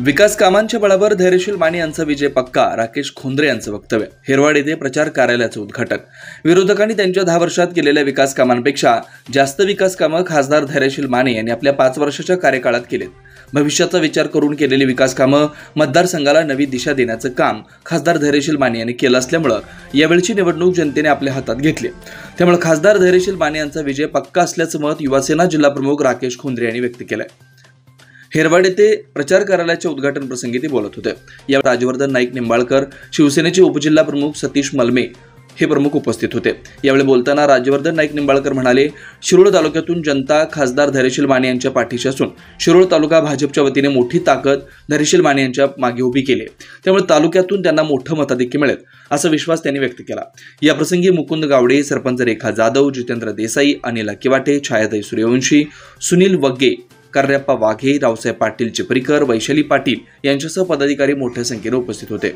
विकास कामांच्या बळावर धैर्यशील माने यांचा विजय पक्का, राकेश खोंद्रे यांचं वक्तव्य. हेरवाड येथे प्रचार कार्यालयाचं उद्घाटन. विरोधकांनी त्यांच्या 10 वर्षात केलेल्या विकास कामांपेक्षा जास्त विकास कामं खासदार धैर्यशील माने यांनी आपल्या 5 वर्षाच्या कार्यकाळात केलेत. भविष्याचा विचार करून केलेली विकास कामं मतदारसंघाला नवी दिशा देण्याचं काम खासदार धैर्यशील माने यांनी केलं असल्यामुळे यावेळची निवडणूक जनतेने आपल्या हातात घेतली. त्यामुळे खासदार धैर्यशील माने यांचा विजय पक्का असल्याचं मत युवासेना जिल्हा प्रमुख राकेश खोंद्रे यांनी व्यक्त केलंय. हेरवाड येथे प्रचार कार्यालयाच्या उद्घाटन प्रसंगी ते बोलत होते. या राजवर्धन नाईक निंबाळकर, शिवसेनेचे उपजिल्हा प्रमुख सतीश मलमे हे प्रमुख उपस्थित होते. यावेळी बोलताना राजवर्धन नाईक निंबाळकर म्हणाले, शिरोळ तालुक्यातून जनता खासदार धैर्यशील माने यांच्या पाठीशी असून शिरोळ तालुका भाजपच्या वतीने मोठी ताकद धैर्यशील माने यांच्या मागे उभी केली. त्यामुळे तालुक्यातून त्यांना मोठं मताधिक्य मिळेल असा विश्वास त्यांनी व्यक्त केला. या प्रसंगी मुकुंद गावडे, सरपंच रेखा जाधव, जितेंद्र देसाई, अनिल किवाटे, छायाताई सूर्यवंशी, सुनील वग्गे, कर्यप्पा वाघे, रावसाहेब पाटील चिपरीकर, वैशाली पाटील यांच्यासह पदाधिकारी मोठ्या संख्येने उपस्थित होते.